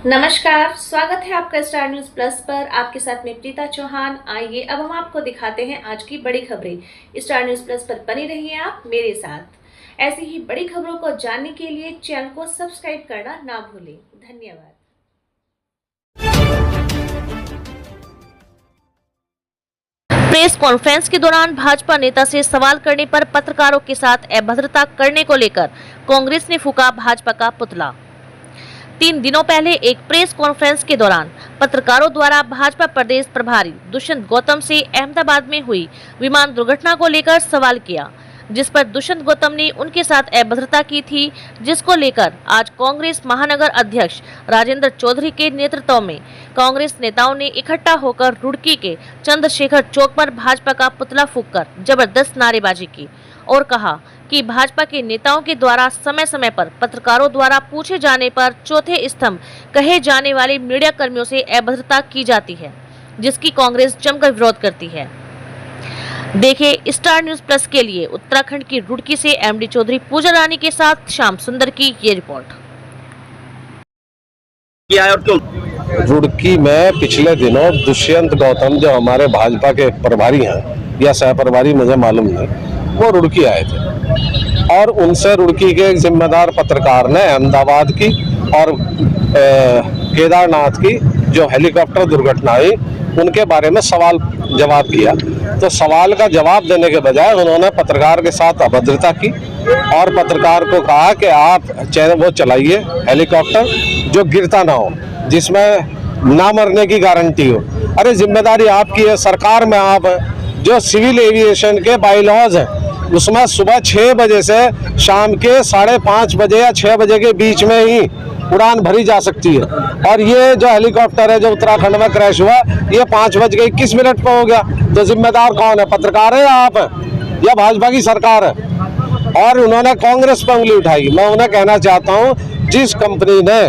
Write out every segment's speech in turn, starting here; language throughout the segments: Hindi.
नमस्कार, स्वागत है आपका स्टार न्यूज प्लस पर। आपके साथ में प्रीता चौहान। आइए अब हम आपको दिखाते हैं आज की बड़ी खबरें। स्टार न्यूज प्लस पर बने रहिए आप मेरे साथ। ऐसी ही बड़ी खबरों को जानने के लिए चैनल को सब्सक्राइब करना ना भूलें। धन्यवाद। प्रेस कॉन्फ्रेंस के दौरान भाजपा नेता से सवाल करने पर पत्रकारों के साथ अभद्रता करने को लेकर कांग्रेस ने फूंका भाजपा का पुतला। 3 दिनों पहले एक प्रेस कॉन्फ्रेंस के दौरान पत्रकारों द्वारा भाजपा प्रदेश प्रभारी दुष्यंत गौतम से अहमदाबाद में हुई विमान दुर्घटना को लेकर सवाल किया, जिस पर दुष्यंत गौतम ने उनके साथ अभद्रता की थी, जिसको लेकर आज कांग्रेस महानगर अध्यक्ष राजेंद्र चौधरी के नेतृत्व में कांग्रेस नेताओं ने इकट्ठा होकर रुड़की के चंद्रशेखर चौक पर भाजपा का पुतला फूंककर जबरदस्त नारेबाजी की और कहा कि भाजपा के नेताओं के द्वारा समय समय पर पत्रकारों द्वारा पूछे जाने पर चौथे स्तंभ कहे जाने वाले मीडिया कर्मियों से अभद्रता की जाती है, जिसकी कांग्रेस जमकर विरोध करती है। देखिए स्टार न्यूज प्लस के लिए उत्तराखंड की रुड़की से एमडी चौधरी पूजा रानी के साथ श्याम सुंदर की ये रिपोर्ट। रुड़की में पिछले दिनों दुष्यंत गौतम जो हमारे भाजपा के प्रभारी हैं या सह प्रभारी मुझे मालूम नहीं, वो रुड़की आए थे और उनसे रुड़की के एक जिम्मेदार पत्रकार ने अहमदाबाद की और केदारनाथ की जो हेलीकॉप्टर दुर्घटना हुई उनके बारे में सवाल जवाब किया। तो सवाल का जवाब देने के बजाय उन्होंने पत्रकार के साथ अभद्रता की और पत्रकार को कहा कि आप वो चलाइए हेलीकॉप्टर जो गिरता ना हो, जिसमें ना मरने की गारंटी हो। अरे जिम्मेदारी आपकी है, सरकार में आप जो सिविल एविएशन के बाईलॉज हैं उसमें सुबह 6 बजे से शाम के 5:30 बजे या 6 बजे के बीच में ही उड़ान भरी जा सकती है। और ये जो हेलीकॉप्टर है जो उत्तराखंड में क्रैश हुआ ये 5:21 पर हो गया। तो जिम्मेदार कौन है, पत्रकार है या आप है या भाजपा की सरकार है? और उन्होंने कांग्रेस पर उंगली उठाई। मैं उन्हें कहना चाहता हूँ, जिस कंपनी ने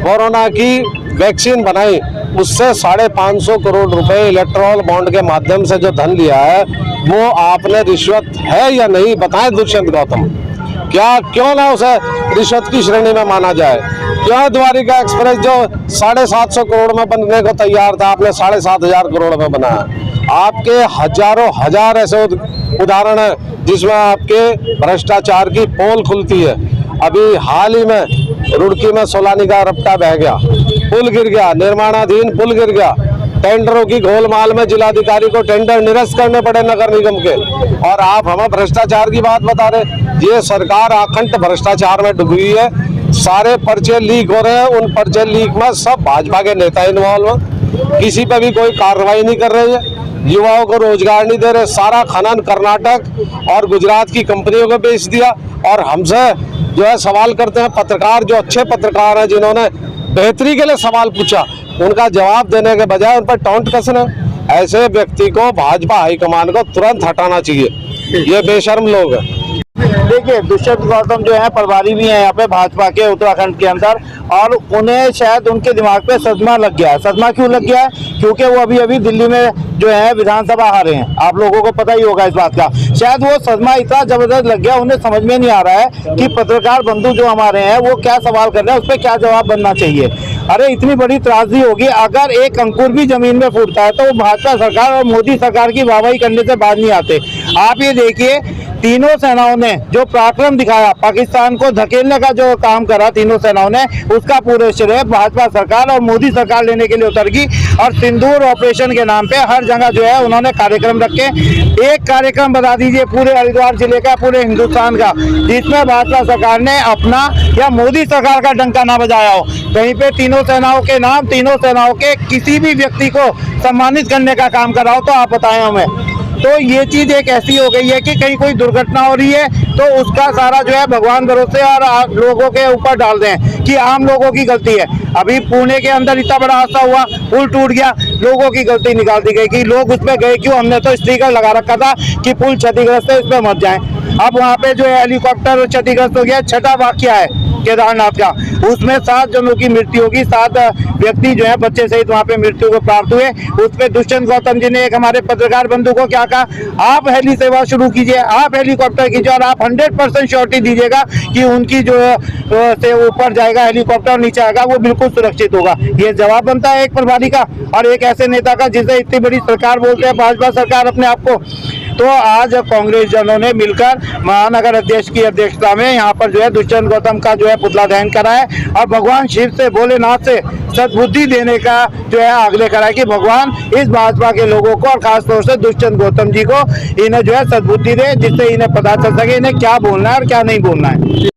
कोरोना की वैक्सीन बनाई उससे 550 करोड़ रुपए इलेक्ट्रॉल बॉन्ड के माध्यम से जो धन लिया है वो आपने रिश्वत है या नहीं, बताएं दुष्यंत गौतम। क्यों ना उसे रिश्वत की श्रेणी में माना जाए? क्यों द्वारिका एक्सप्रेस जो 750 करोड़ में बनने को तैयार था आपने 7,500 करोड़ में बनाया? आपके हजारों हजार ऐसे उदाहरण हैं जिसमें आपके भ्रष्टाचार की पोल खुलती है। अभी हाल ही में रुड़की में सोलानी का रपटा बह गया, पुल गिर गया, निर्माणाधीन पुल गिर गया, टेंडरों की गोलमाल में जिलाधिकारी को टेंडर निरस्त करने पड़े नगर निगम के, और आप हमें भ्रष्टाचार की बात बता रहे। ये सरकार अखंड भ्रष्टाचार में डूबी है। सारे पर्चे लीक हो रहे हैं, उन पर्चे लीक में सब भाजपा के नेता इन्वॉल्व हैं। किसी पे भी कोई कार्रवाई नहीं कर रही है, युवाओं को रोजगार नहीं दे रहे। सारा खनन कर्नाटक और गुजरात की कंपनियों को बेच दिया। और हमसे जो है सवाल करते हैं पत्रकार, जो अच्छे पत्रकार हैं जिन्होंने बेहतरी के लिए सवाल पूछा, उनका जवाब देने के बजाय उन पर टॉन्ट कसना। ऐसे व्यक्ति को भाजपा हाईकमान को तुरंत हटाना चाहिए। ये बेशर्म लोग हैं। देखिए दुष्यंत गौतम जो है प्रभारी भी हैं यहाँ पे भाजपा के उत्तराखंड के अंदर, और उन्हें शायद उनके दिमाग पे सदमा लग गया है। सदमा क्यों लग गया है? क्योंकि वो अभी दिल्ली में जो है विधानसभा हारे हैं, आप लोगों को पता ही होगा इस बात का। शायद वो सदमा इतना जबरदस्त लग गया, उन्हें समझ में नहीं आ रहा है कि पत्रकार बंधु जो हमारे हैं वो क्या सवाल कर रहे हैं, उस पर क्या जवाब बनना चाहिए। अरे इतनी बड़ी त्रासदी होगी, अगर एक अंकुर भी जमीन में फूटता है तो वो भाजपा सरकार और मोदी सरकार की वाहवाही करने से बाहर नहीं आते। आप ये देखिए, तीनों सेनाओं ने जो पराक्रम दिखाया, पाकिस्तान को धकेलने का जो काम करा तीनों सेनाओं ने, उसका पूरे श्रेय भाजपा सरकार और मोदी सरकार लेने के लिए उतर गई। और सिंदूर ऑपरेशन के नाम पे हर जगह जो है उन्होंने कार्यक्रम रखे। एक कार्यक्रम बता दीजिए पूरे हरिद्वार जिले का, पूरे हिंदुस्तान का, जिसमें भाजपा सरकार ने अपना या मोदी सरकार का डंका ना बजाया हो। कहीं पे तीनों सेनाओं के नाम, तीनों सेनाओं के किसी भी व्यक्ति को सम्मानित करने का काम करा हो तो आप बताएं हमें। तो ये चीज एक ऐसी हो गई है कि कहीं कोई दुर्घटना हो रही है तो उसका सारा जो है भगवान भरोसे और लोगों के ऊपर डाल दें कि आम लोगों की गलती है। अभी पुणे के अंदर इतना बड़ा हादसा हुआ, पुल टूट गया, लोगों की गलती निकाल दी गई कि लोग उसमें गए क्यों, हमने तो स्टिकर लगा रखा था कि पुल क्षतिग्रस्त है, इस पे मत जाएं। अब वहाँ पे जो है हेलीकॉप्टर क्षतिग्रस्त हो गया। छठा वाकया है केदारनाथ का, उसमें 7 जनों की मृत्यु होगी, 7 व्यक्ति जो है बच्चे सहित वहाँ पे मृत्यु को प्राप्त हुए। उसमें दुष्यंत गौतम जी ने एक हमारे पत्रकार बंधु को क्या कहा, आप हेली सेवा शुरू कीजिए, आप हेलीकॉप्टर कीजिए और आप 100% श्योरिटी दीजिएगा कि उनकी जो से ऊपर जाएगा हेलीकॉप्टर, नीचे आएगा, वो बिल्कुल सुरक्षित होगा। ये जवाब बनता है एक प्रभारी का और एक ऐसे नेता का जिसे इतनी बड़ी सरकार बोलते हैं, भाजपा सरकार अपने आप को। तो आज कांग्रेस जनों ने मिलकर महानगर अध्यक्ष की अध्यक्षता में यहाँ पर जो है दुष्यंत गौतम का जो है पुतला दहन करा है और भगवान शिव से, भोलेनाथ से सद्बुद्धि देने का जो है आग्रह करा है कि भगवान इस भाजपा के लोगों को और खासतौर से दुष्यंत गौतम जी को इन्हें जो है सद्बुद्धि दे, जिससे इन्हें पता चल सके इन्हें क्या बोलना है और क्या नहीं बोलना है।